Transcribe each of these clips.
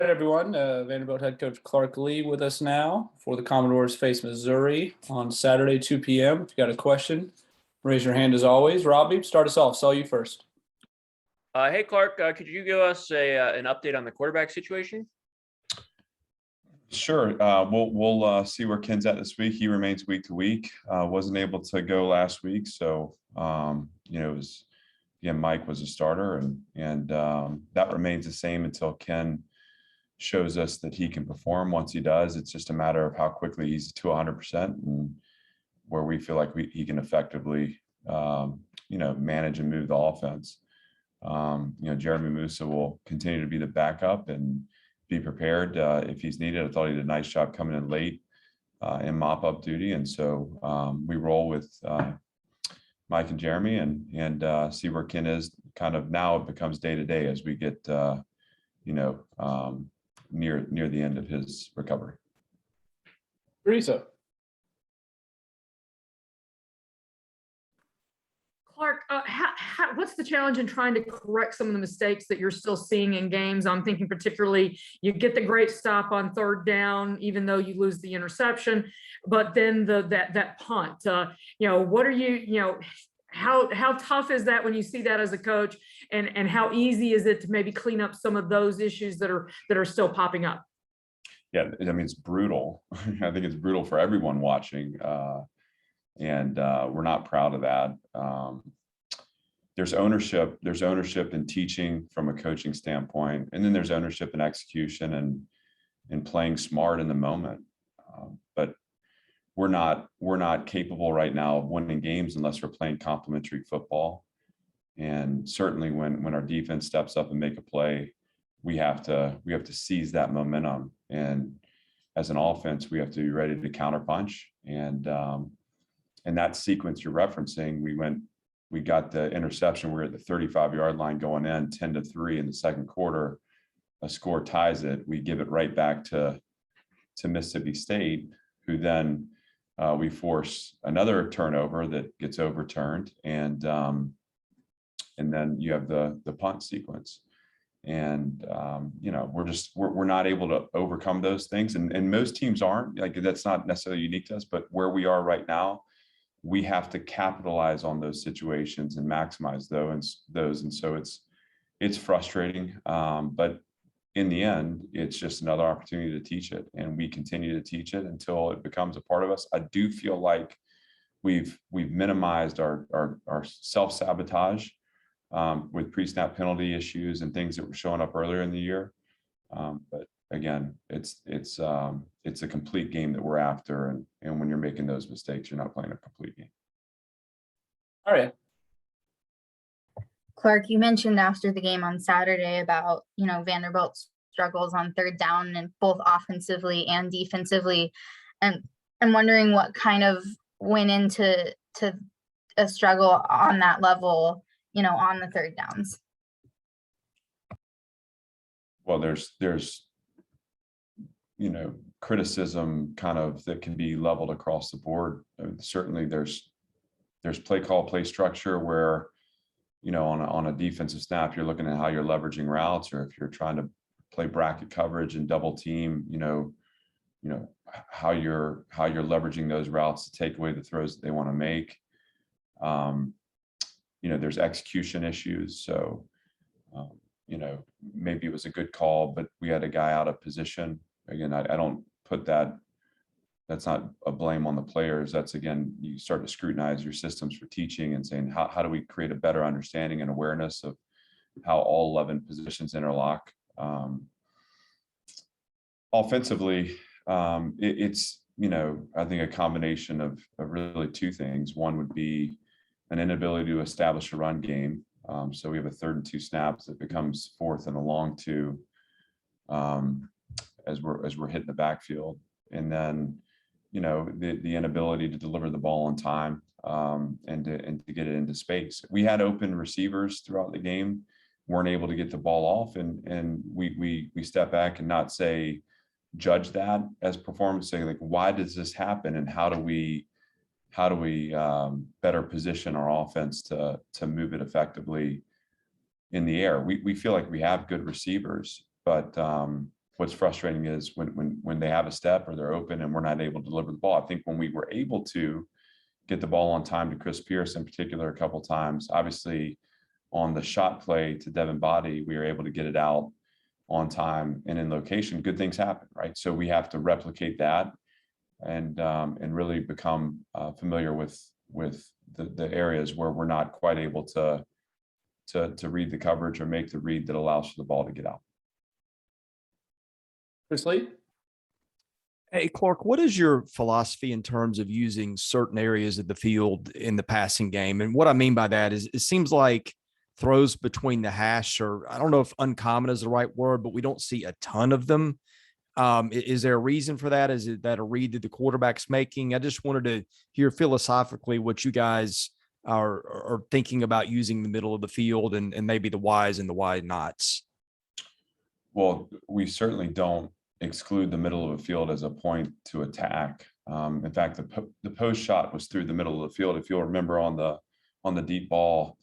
All right, everyone. Vanderbilt head coach Clark Lea with us now for the Commodores face Missouri on Saturday, 2 p.m. If you got a question, raise your hand as always. Robbie, start us off. Saw you first. Hey, Clark, could you give us an update on the quarterback situation? Sure. We'll see where Ken's at this week. He remains week to week. Wasn't able to go last week, so it was Mike was a starter, and that remains the same until Ken shows us that he can perform. Once he does, it's just a matter of how quickly he's to 100% and where we feel like he can effectively manage and move the offense. Jeremy Musa will continue to be the backup and be prepared if he's needed. I thought he did a nice job coming in late in mop-up duty, and so we roll with Mike and Jeremy and see where Ken is. Kind of now it becomes day to day as we get near the end of his recovery. Teresa. Clark, what's the challenge in trying to correct some of the mistakes that you're still seeing in games? I'm thinking particularly you get the great stop on third down, even though you lose the interception, but then that punt. What are how tough is that when you see that as a coach, and how easy is it to maybe clean up some of those issues that are still popping up? Yeah, I mean, it's brutal. I think it's brutal for everyone watching. And we're not proud of that. There's ownership in teaching from a coaching standpoint, and then there's ownership in execution and playing smart in the moment. But we're not capable right now of winning games unless we're playing complementary football. And certainly when our defense steps up and make a play, we have to seize that momentum. And as an offense, we have to be ready to counterpunch. And that sequence you're referencing, we got the interception. We were at the 35-yard line going in 10-3 in the second quarter. A score ties it. We give it right back to Mississippi State, who then we force another turnover that gets overturned, and then you have the punt sequence. And we're not able to overcome those things, and most teams aren't. Like, that's not necessarily unique to us, but where we are right now, we have to capitalize on those situations and maximize those. And so it's frustrating, but in the end, it's just another opportunity to teach it, and we continue to teach it until it becomes a part of us. I do feel like we've minimized our self-sabotage with pre-snap penalty issues and things that were showing up earlier in the year. But again, it's a complete game that we're after, and when you're making those mistakes, you're not playing a complete game. All right. Clark, you mentioned after the game on Saturday about Vanderbilt's struggles on third down, and both offensively and defensively, and I'm wondering what kind of went into a struggle on that level, on the third downs. Well, there's criticism kind of that can be leveled across the board. Certainly there's play call, play structure where, on a defensive snap, you're looking at how you're leveraging routes, or if you're trying to play bracket coverage and double team, how you're leveraging those routes to take away the throws that they want to make. There's execution issues. So, maybe it was a good call, but we had a guy out of position. Again, I don't put that's not a blame on the players. That's, again, you start to scrutinize your systems for teaching and saying, how do we create a better understanding and awareness of how all 11 positions interlock? Offensively, it's, I think a combination of really two things. One would be an inability to establish a run game. So we have a 3rd and 2 snaps that becomes 4th and a long 2 as we're hitting the backfield. And then, the inability to deliver the ball on time and to get it into space. We had open receivers throughout the game, weren't able to get the ball off, and we step back and not judge that as performance, saying, like, why does this happen, and how do we better position our offense to move it effectively in the air? We feel like we have good receivers, but what's frustrating is when they have a step or they're open and we're not able to deliver the ball. I think when we were able to get the ball on time to Chris Pierce in particular a couple times, obviously on the shot play to Devin Body, we were able to get it out on time and in location. Good things happen, right? So we have to replicate that and really become familiar with the areas where we're not quite able to read the coverage or make the read that allows for the ball to get out. Chris Lee? Hey, Clark, what is your philosophy in terms of using certain areas of the field in the passing game? And what I mean by that is it seems like throws between the hash, or I don't know if uncommon is the right word, but we don't see a ton of them. Is there a reason for that? Is it that a read that the quarterback's making? I just wanted to hear philosophically what you guys are thinking about using the middle of the field and maybe the whys and the why nots. Well, we certainly don't exclude the middle of the field as a point to attack. In fact, the post shot was through the middle of the field. If you'll remember on the deep ball,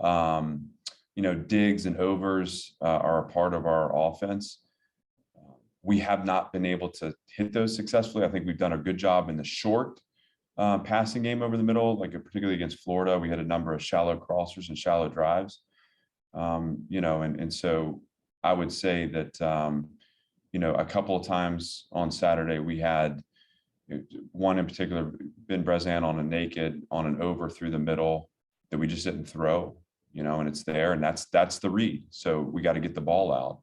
digs and overs are a part of our offense. We have not been able to hit those successfully. I think we've done a good job in the short passing game over the middle, like particularly against Florida. We had a number of shallow crossers and shallow drives. And so I would say that a couple of times on Saturday we had one in particular, Ben Brezan on a naked on an over through the middle that we just didn't throw, and it's there, and that's the read. So we got to get the ball out.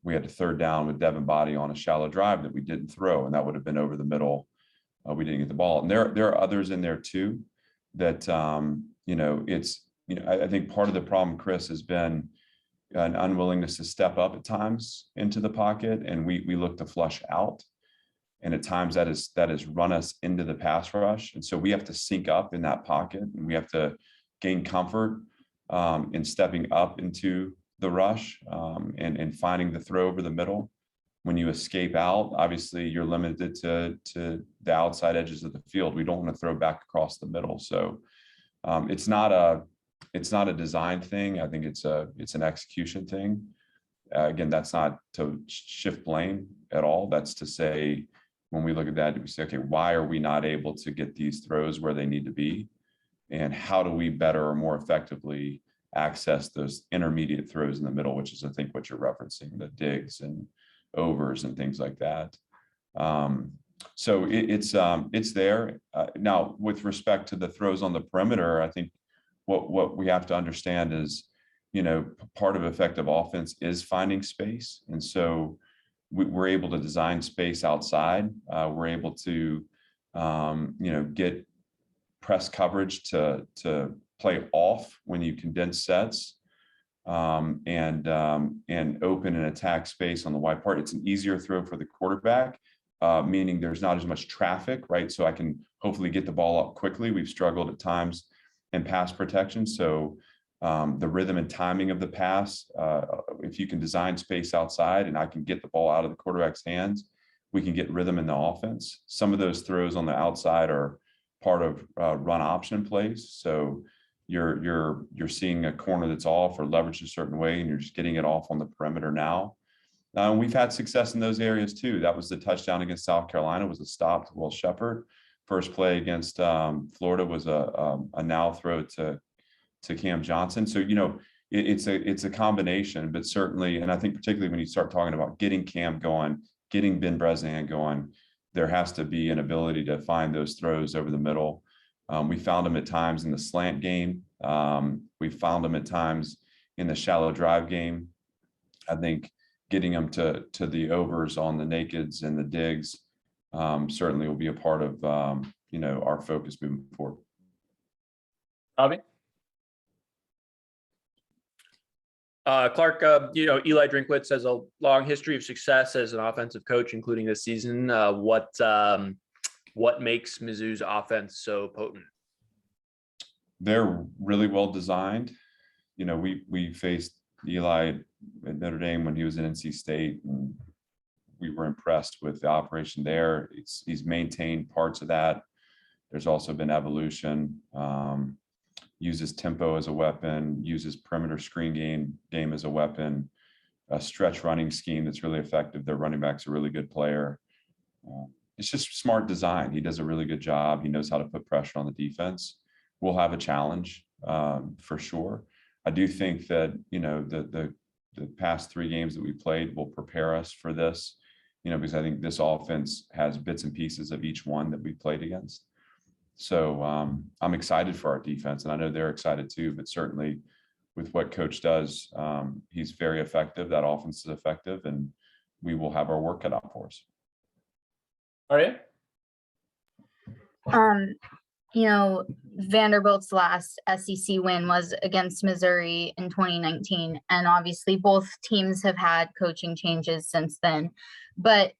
We had a third down with Devin Body on a shallow drive that we didn't throw, and that would have been over the middle. We didn't get the ball, and there are others in there too that I think part of the problem, Chris, has been an unwillingness to step up at times into the pocket, and we look to flush out, and at times that has run us into the pass rush, and so we have to sync up in that pocket, and we have to gain comfort in stepping up into the rush and finding the throw over the middle. When you escape out, obviously you're limited to the outside edges of the field. We don't want to throw back across the middle. So it's not a design thing. I think it's an execution thing. Again, that's not to shift blame at all. That's to say, when we look at that, we say, okay, why are we not able to get these throws where they need to be? And how do we better or more effectively access those intermediate throws in the middle, which is, I think, what you're referencing, the digs and overs and things like that. So it's there. Now, with respect to the throws on the perimeter, I think what we have to understand is, part of effective offense is finding space. And so we're able to design space outside. We're able to, get press coverage to play off when you condense sets and open and attack space on the wide part. It's an easier throw for the quarterback, meaning there's not as much traffic, right? So I can hopefully get the ball up quickly. We've struggled at times in pass protection. So the rhythm and timing of the pass, if you can design space outside and I can get the ball out of the quarterback's hands, we can get rhythm in the offense. Some of those throws on the outside are part of run option plays. So you're seeing a corner that's off or leveraged a certain way, and you're just getting it off on the perimeter now. We've had success in those areas too. That was the touchdown against South Carolina, was a stop to Will Shepherd. First play against Florida was a now throw to Cam Johnson. So it's a combination, but certainly, and I think particularly when you start talking about getting Cam going, getting Ben Brezan going, there has to be an ability to find those throws over the middle. We found them at times in the slant game. We found them at times in the shallow drive game. I think getting them to the overs on the nakeds and the digs certainly will be a part of our focus moving forward. Bobby? Clark, Eli Drinkwitz has a long history of success as an offensive coach, including this season. What makes Mizzou's offense so potent? They're really well designed. We faced Eli at Notre Dame when he was in NC State, and we were impressed with the operation there. He's maintained parts of that. There's also been evolution. Uses tempo as a weapon, uses perimeter screen game as a weapon. a stretch running scheme that's really effective. Their running back's a really good player. It's just smart design. He does a really good job. He knows how to put pressure on the defense. We'll have a challenge for sure. I do think that, the past 3 games that we played will prepare us for this, because I think this offense has bits and pieces of each one that we played against. So I'm excited for our defense, and I know they're excited too, but certainly with what coach does, he's very effective. That offense is effective, and we will have our work cut out for us. All right. Vanderbilt's last SEC win was against Missouri in 2019. And obviously both teams have had coaching changes since then. But,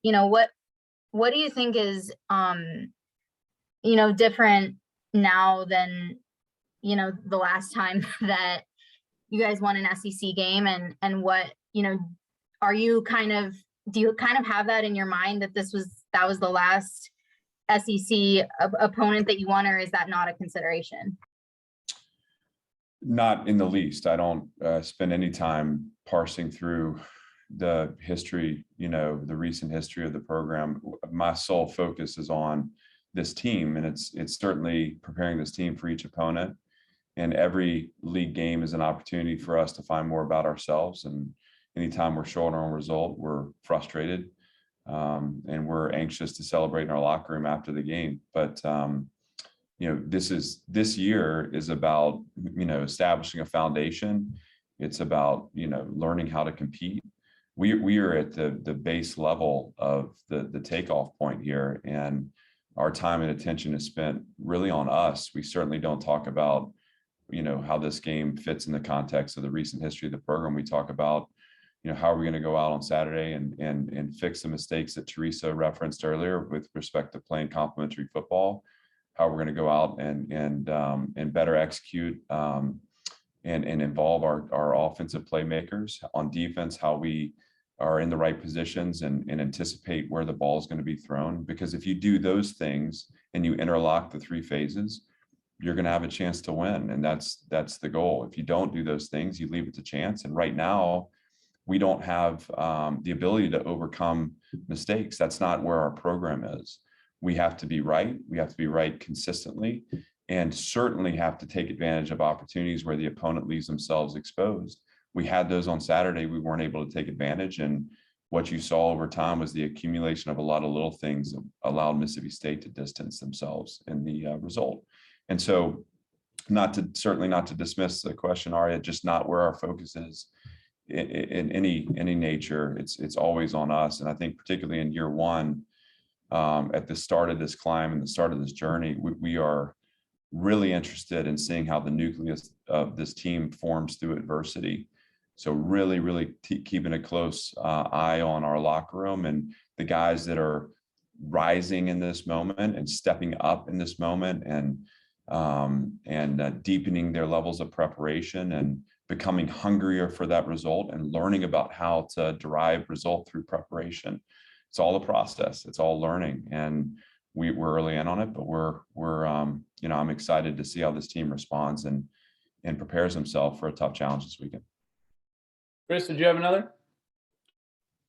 what do you think is, different now than, the last time that you guys won an SEC game, and what, do you kind of have that in your mind that that was the last SEC opponent that you won, or is that not a consideration? Not in the least. I don't spend any time parsing through the history, the recent history of the program. My sole focus is on this team, and it's certainly preparing this team for each opponent. And every league game is an opportunity for us to find more about ourselves. And anytime we're short on a result, we're frustrated. And we're anxious to celebrate in our locker room after the game. But this year is about establishing a foundation. It's about learning how to compete. We are at the base level of the takeoff point here, and our time and attention is spent really on us. We certainly don't talk about how this game fits in the context of the recent history of the program. We talk about how are we going to go out on Saturday and fix the mistakes that Teresa referenced earlier with respect to playing complementary football, how we're going to go out and better execute and involve our offensive playmakers on defense, how we are in the right positions and anticipate where the ball is going to be thrown. Because if you do those things and you interlock the 3 phases, you're going to have a chance to win. And that's the goal. If you don't do those things, you leave it to chance. And right now, we don't have the ability to overcome mistakes. That's not where our program is. We have to be right. We have to be right consistently, and certainly have to take advantage of opportunities where the opponent leaves themselves exposed. We had those on Saturday. We weren't able to take advantage. And what you saw over time was the accumulation of a lot of little things that allowed Mississippi State to distance themselves in the result. And so certainly not to dismiss the question, Aria, just not where our focus is. In any nature, it's always on us. And I think particularly in year one, at the start of this climb and the start of this journey, we are really interested in seeing how the nucleus of this team forms through adversity. So really keeping a close eye on our locker room and the guys that are rising in this moment and stepping up in this moment and deepening their levels of preparation and becoming hungrier for that result and learning about how to derive result through preparation. It's all a process. It's all learning, and we're early in on it, but I'm excited to see how this team responds and prepares himself for a tough challenge this weekend. Chris, did you have another?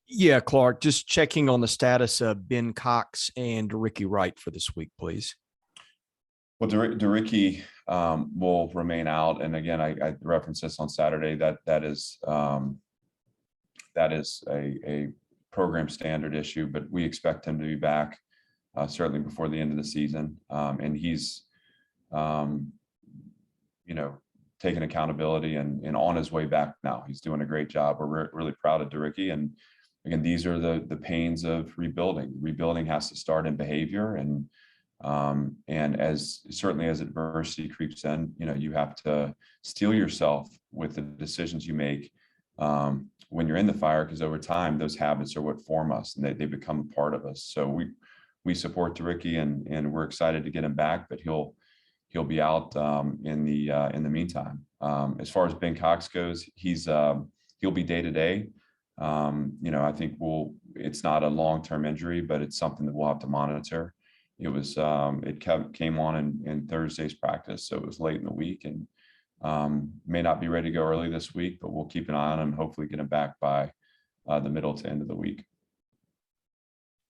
Yeah, Clark, just checking on the status of Ben Cox and Ricky Wright for this week, please. Well, DeRicky will remain out, and again, I referenced this on Saturday. That is a program standard issue, but we expect him to be back certainly before the end of the season. And he's, taking accountability and on his way back now. He's doing a great job. We're really proud of DeRicky. And again, these are the pains of rebuilding. Rebuilding has to start in behavior, and as adversity creeps in, you have to steel yourself with the decisions you make when you're in the fire, because over time those habits are what form us and they become a part of us. So we support DeRicky and we're excited to get him back, but he'll be out in the meantime. As far as Ben Cox goes, he'll be day to day. I think it's not a long-term injury, but it's something that we'll have to monitor. It came on in Thursday's practice, so it was late in the week, and may not be ready to go early this week, but we'll keep an eye on him and hopefully get him back by the middle to end of the week.